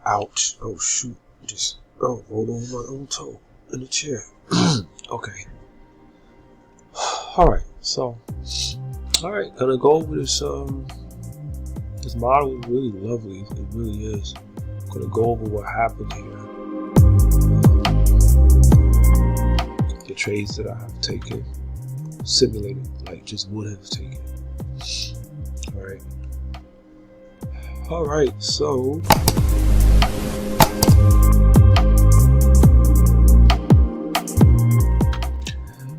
Ouch. Oh shoot. Just rolled over my own toe in the chair. Okay. Alright, so gonna go over this this model is really lovely. It really is. Gonna go over what happened here. The trades that I have taken, simulated, like just would have taken. Alright, so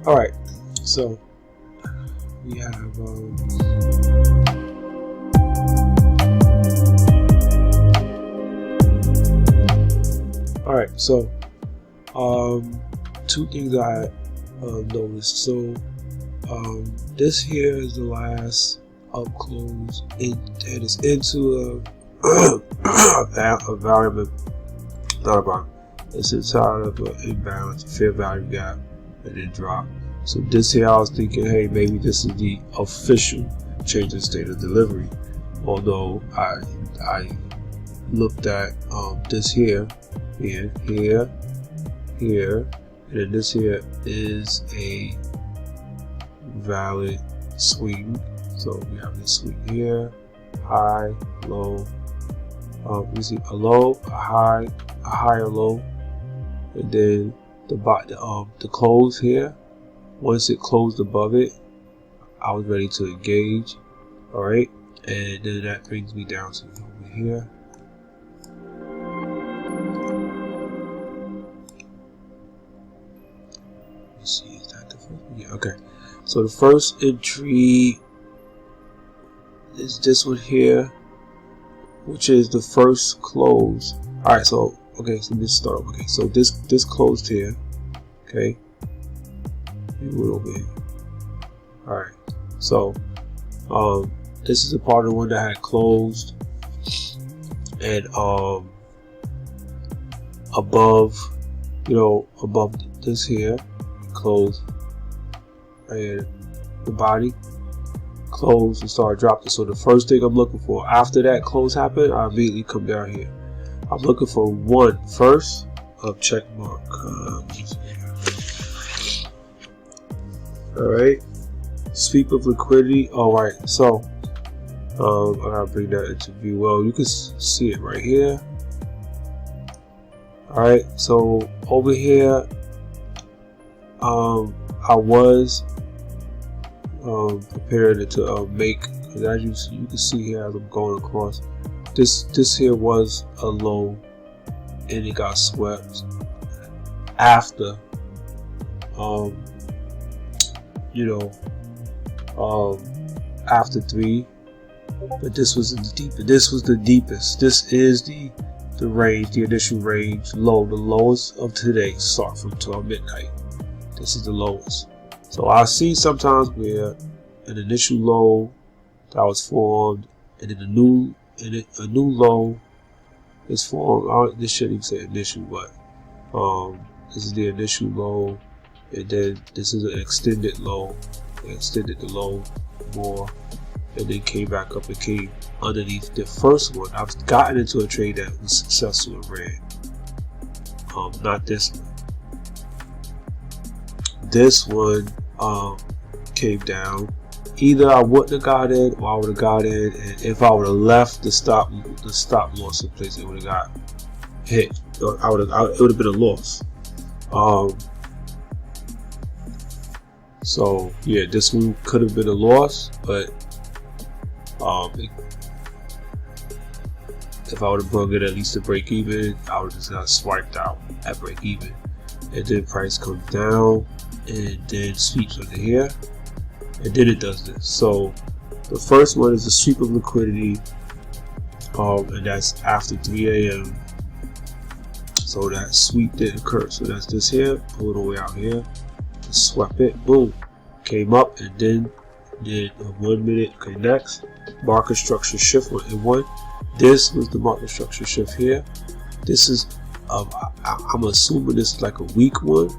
alright, so we have alright, so two things I noticed. So this here is the last up close and it's into a variable, not a bond. It's inside of an imbalance, a fair value gap, and then drop. So this here, I was thinking, hey, maybe this is the official change in state of delivery. Although I looked at this here, and then this here is a valid swing. So we have this swing here, high, low. We see a low, a high, a higher low, and then the close here. Once it closed above it, I was ready to engage. All right, and then that brings me down to over here. Let's see, is that the first one? Yeah, okay. So the first entry is this one here, which is the first close. All right, so okay, so let's start. Okay, so this closed here. Okay, it went over here. All right, so this is a part of the one that had closed, and above, above this here, closed, and the body close and start dropping. So the first thing I'm looking for after that close happened, I immediately come down here. I'm looking for one first of check mark. All right, sweep of liquidity. All right, so I gotta bring that into view. Well, you can see it right here. All right, so over here, I was prepared to make, because as you can see here as I'm going across, this here was a low and it got swept after after 3, but this was the deepest. This was the deepest. This is the range, the initial range low, the lowest of today. Start from 12 midnight. This is the lowest. So I see sometimes where an initial low that was formed, and then a new low is formed. This shouldn't even say initial, but this is the initial low, and then this is an extended low. It extended the low more, and then came back up and came underneath the first one. I've gotten into a trade that was successful and ran. Not this one. This one came down. Either I wouldn't have got in, or I would have got in, and if I would have left the stop loss in place, it would have got hit. It would have been a loss. So yeah, this one could have been a loss, but if I would have brought it at least to break even, I would have just got swiped out at break even, and then price comes down and then sweeps under here, and then it does this. So the first one is the sweep of liquidity, and that's after 3 a.m. So that sweep didn't occur. So that's this here, pull it away out here, swept it, boom, came up, and then did a 1 minute. Okay, next market structure shift went in 1. This was the market structure shift here. This is I'm assuming this is like a weak one,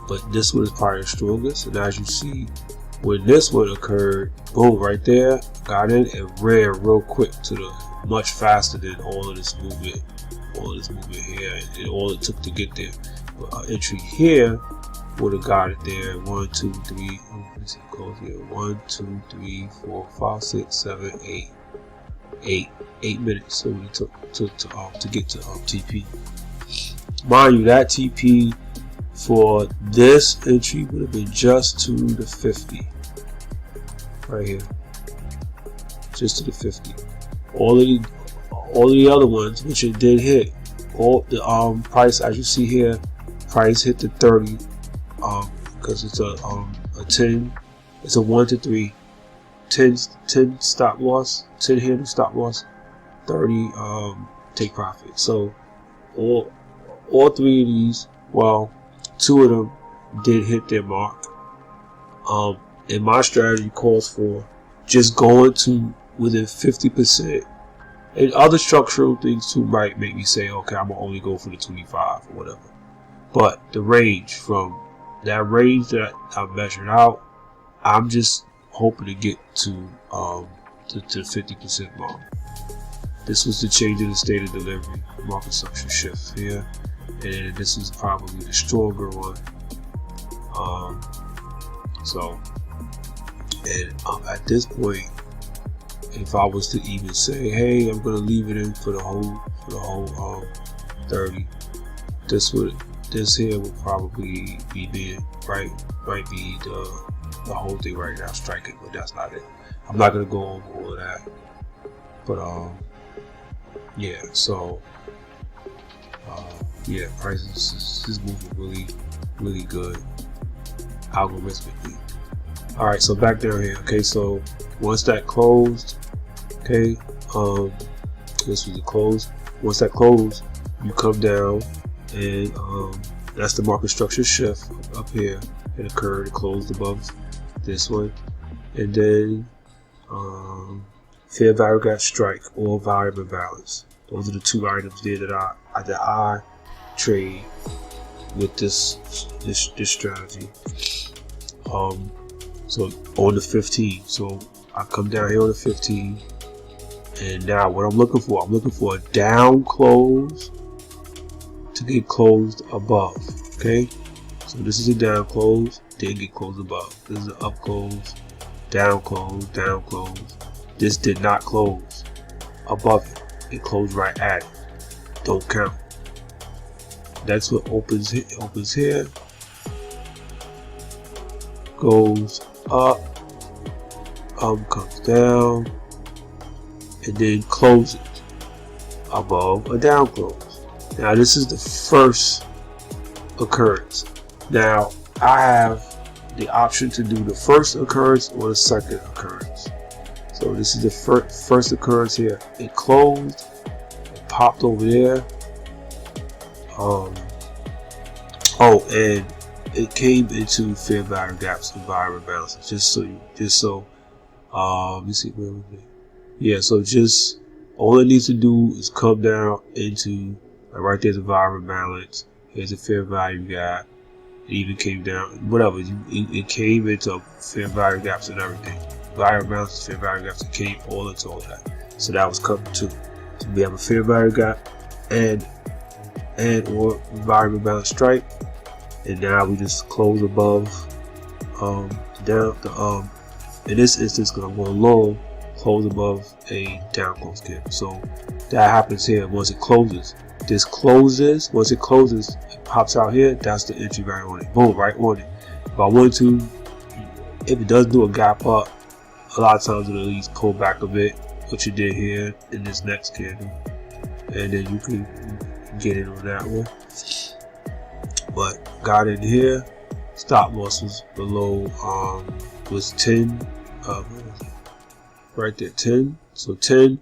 but this one is probably the strongest. And as you see, when this one occurred, boom, right there, got in and ran real quick to the much faster than all of this movement here, and all it took to get there. But entry here would have got it there. 1, 2, 3. Let's see, close here. 1, 2, 3, 4, 5, 6, 7, 8. 8 minutes. So we took to get to TP. Mind you, that TP for this entry would have been just to the 50. Right here, just to the 50. All of the other ones, which it did hit, all the price, as you see here, price hit the 30, because it's a 10, it's a 1 to 3, 10 stop loss, 10 handle stop loss, 30 take profit. So all 3 of these, well, 2 of them did hit their mark. And my strategy calls for just going to within 50%. And other structural things too might make me say, okay, I'm gonna only go for the 25 or whatever. But the range, from that range that I measured out, I'm just hoping to get to the 50% mark. This was the change in the state of delivery, market structure shift here, and this is probably the stronger one. At this point, if I was to even say, hey, I'm gonna leave it in for the whole 30, this here would probably be there, right? Might be the whole thing right now, striking, but that's not it. I'm not gonna go over all of that, but yeah. So yeah, prices is moving really good algorithmically. All right, so back down here. Okay, so once that closed, okay, this was the close. Once that closed, you come down, and that's the market structure shift up here. It occurred. It closed above this one, and then fair value gap strike or volume imbalance. Those are the 2 items there that I trade with this strategy. So on the 15, so I come down here on the 15, and now what I'm looking for a down close to get closed above. Okay, so this is a down close, didn't get closed above. This is an up close, down close, down close. This did not close above it. It closed right at it. Don't count. That's what opens here, goes up, comes down, and then closes above a down close. Now this is the first occurrence. Now I have the option to do the first occurrence or the second occurrence. So this is the first occurrence here. It closed, it popped over there. And it came into fair value gaps and volume imbalances. Let me see where was it? Yeah, so just all it needs to do is come down into, like, right there's a volume imbalance. Here's a fair value gap. It even came down, whatever. It came into fair value gaps and everything. Volume imbalances, fair value gaps, it came all into all that. So that was covered too. So we have a fair value gap and or volume imbalance strike. And now we just close above, down in this instance, because I'm going low, close above a down close candle. So that happens here. Once it closes, this closes. Once it closes, it pops out here. That's the entry right on it. Boom, right on it. If I want to, if it does do a gap up, a lot of times it'll at least pull back a bit, which it did here in this next candle, and then you can get in on that one. But got in here, stop loss was below, was 10, right there, 10. So 10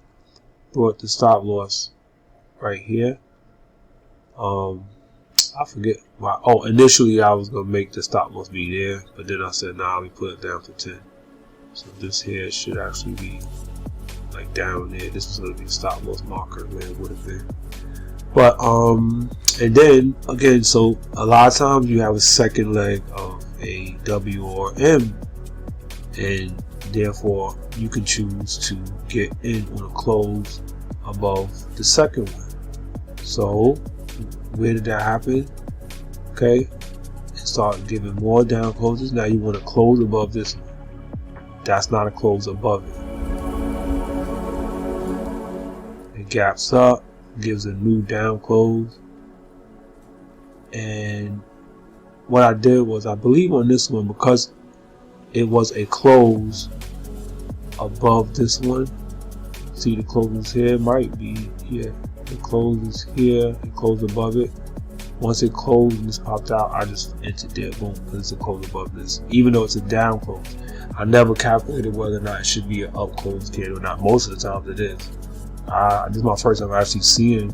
brought the stop loss right here. I forget why. Oh, initially I was gonna make the stop loss be there, but then I said, nah, we put it down to 10. So this here should actually be like down there. This is gonna be a stop loss marker where it would have been. But and then again, so a lot of times you have a second leg of a W or M, and therefore you can choose to get in on a close above the second one. So where did that happen? Okay, it started giving more down closes. Now you want to close above this one. That's not a close above it. It gaps up, gives a new down close. And what I did was, I believe on this one, because it was a close above this one. See the closes here, might be here. The close is here, it closed above it. Once it closed and this popped out, I just entered there, boom, because it's a close above this. Even though it's a down close, I never calculated whether or not it should be an up close candle or not. Most of the times it is. This is my first time actually seeing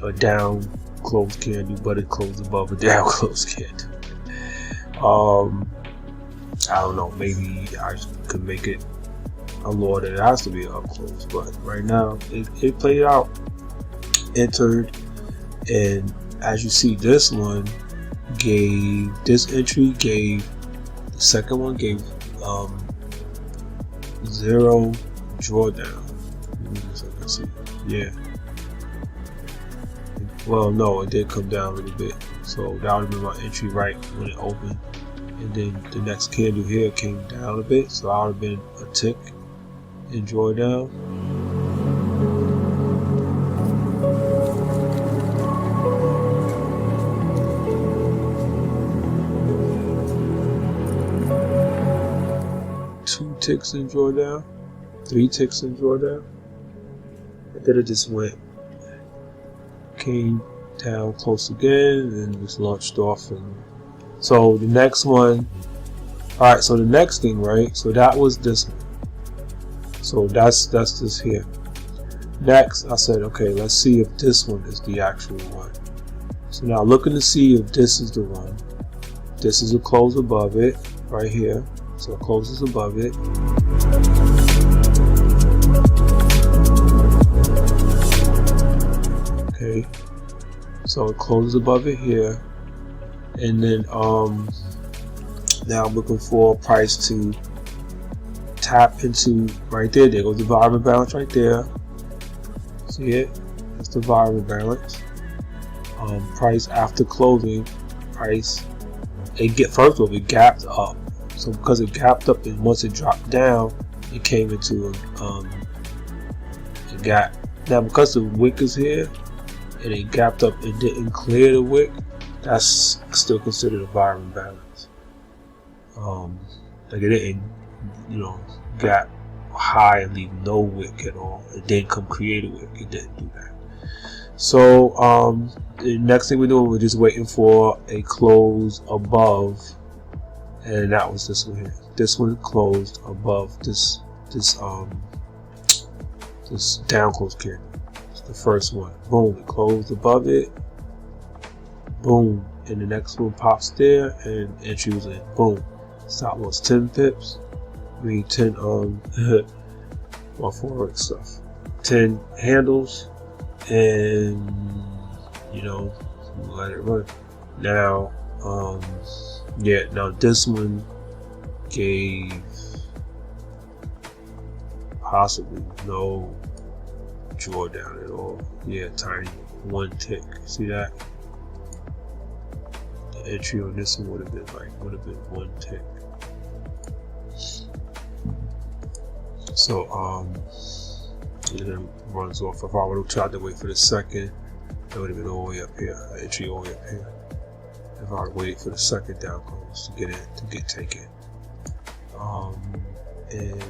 a down close candle, but it closed above a down close candle. I don't know, maybe I could make it a law that it has to be an up close, but right now it played out, entered, and as you see, this one gave, this entry gave, the second one gave 0 drawdown. Let's see. Yeah. Well, no, it did come down a little bit. So that would have been my entry right when it opened. And then the next candle here came down a bit. So that would have been a tick in drawdown. Two ticks in drawdown. 3 ticks in drawdown. And then it just went, came down close again, and just launched off. And so the next one, all right, so the next thing, right, so that was this one. So that's this here. Next, I said, okay, let's see if this one is the actual one. So now looking to see if this is the one. This is a close above it, right here. So it closes above it. Okay, so it closes above it here, and then now I'm looking for a price to tap into right there. There goes the volume balance right there. See it? That's the volume balance. Price after closing, price. First of all, it gapped up. So because it gapped up, and once it dropped down, it came into a gap. Now because the wick is here, and it gapped up and didn't clear the wick, that's still considered a volume balance. Like it didn't, gap high and leave no wick at all. It didn't come create a wick. It didn't do that. So the next thing we're doing, we're just waiting for a close above, and that was this one here. This one closed above this down close candle. The first one, boom, it closed above it, boom, and the next one pops there, and entry was in, boom. Stop loss 10 pips, I mean 10 my forex stuff, 10 handles, and let it run. Now yeah, now this one gave possibly no drawdown at all. Yeah, tiny, 1 tick. See that? The entry on this one would have been 1 tick. So and then it runs off. If I would have tried to wait for the second, it would have been all the way up here. Entry all the way up here. If I would have waited for the second down close to get taken, and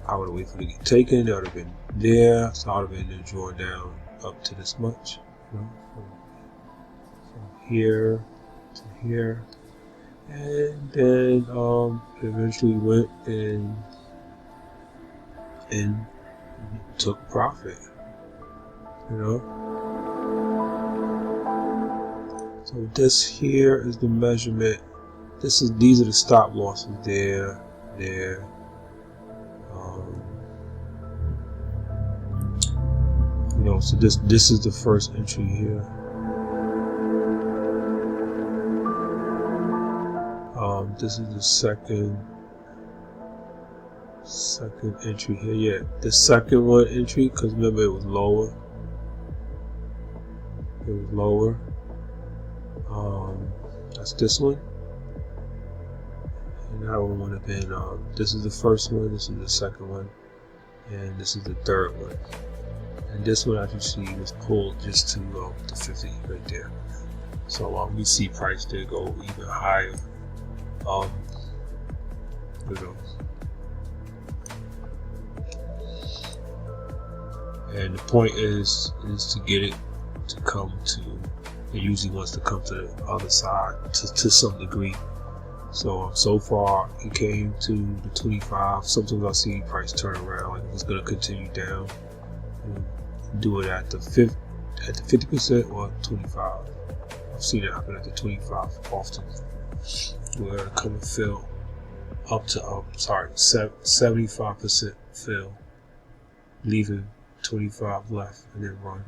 I would have waited for it to get taken, it would have been there, so I would have been drawn down up to this much, from here to here, and then eventually went and took profit, So this here is the measurement. These are the stop losses there. So this is the first entry here. This is the second. Second entry here, yeah. The second one entry, because remember it was lower. It was lower. That's this one. And that one would have been, this is the first one, this is the second one, and this is the third one. And this one, as you see, was pulled just to the 50 right there. So we see price did go even higher. And the point is to get it to come to. It usually wants to come to the other side to some degree. So far it came to the 25. Sometimes I see price turn around and it's going to continue down. And do it at the 50% or 25. I've seen it happen at the 25 often, where it come and fill up to 75% fill, leaving 25 left and then run.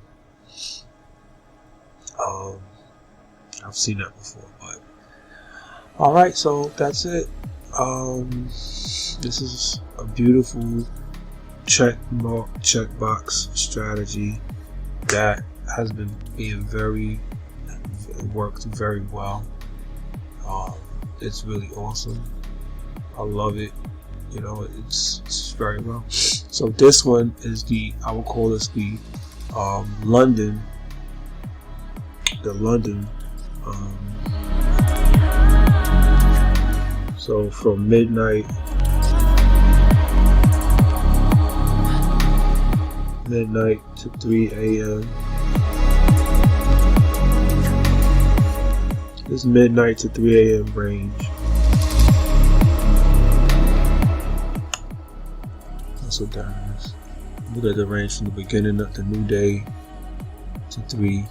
I've seen that before, but alright, so that's it. This is a beautiful checkbox strategy that has been being worked very well. It's really awesome. I love it. You know, it's very well. So this one is I will call this the London. So from midnight to 3 a.m. This midnight to 3 a.m. range. That's what that is. Look at the range from the beginning of the new day to 3.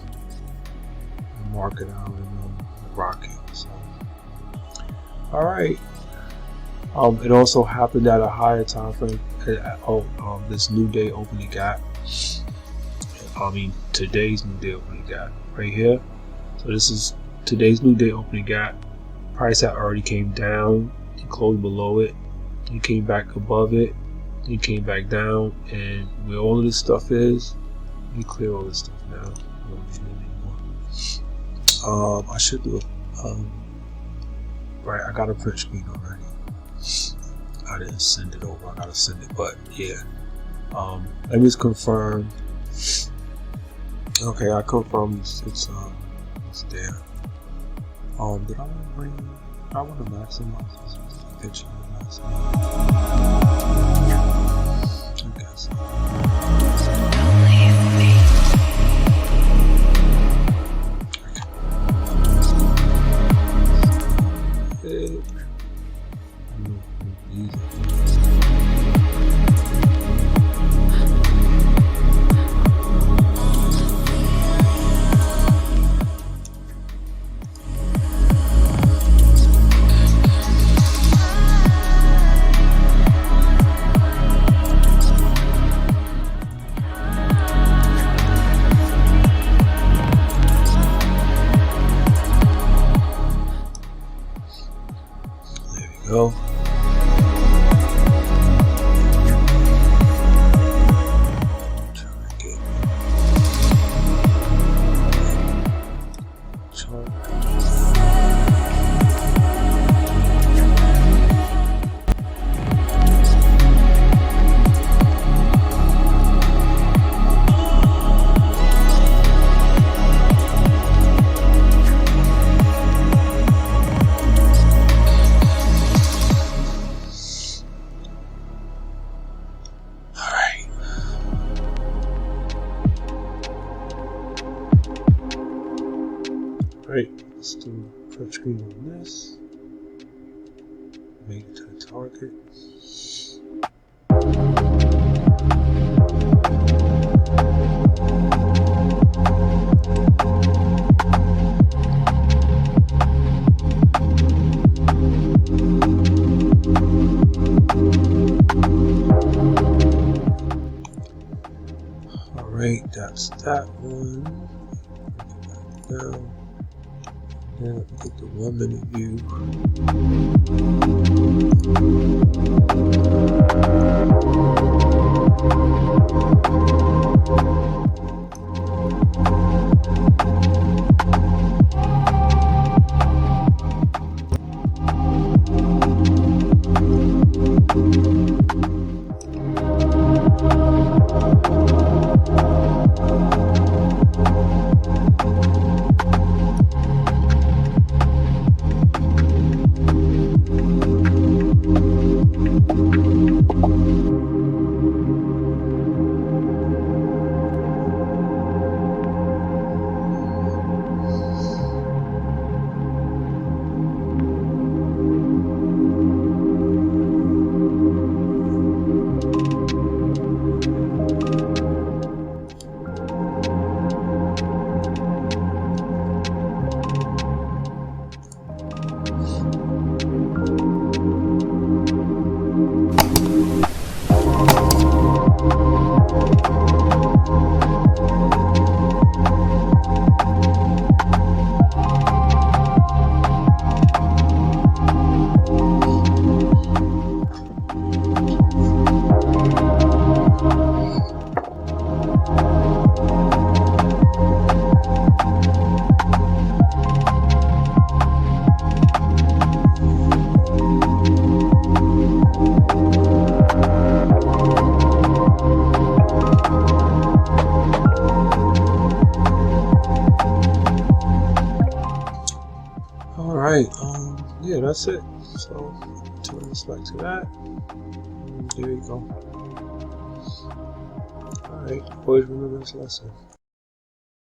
Market out and rocket. So, all right. It also happened at a higher time frame. This new day opening gap. Today's new day opening gap right here. So this is today's new day opening gap. Price had already came down. He closed below it. He came back above it. He came back down. And where all of this stuff is, we clear all this stuff now. We don't need it anymore. I should do it. Right, I got a print screen already. I didn't send it over. I gotta send it, but yeah. Let me just confirm. Okay, I confirmed it's there. Did I want to bring? I want to maximize this picture. Okay, so. Go. Right, let's do print screen on this. Make it to the target. Alright, that's that one. Now, Yeah, let me get the 1 minute view. Alright, yeah, that's it. So, turn this back to that. And there you go. Alright, always remember this lesson.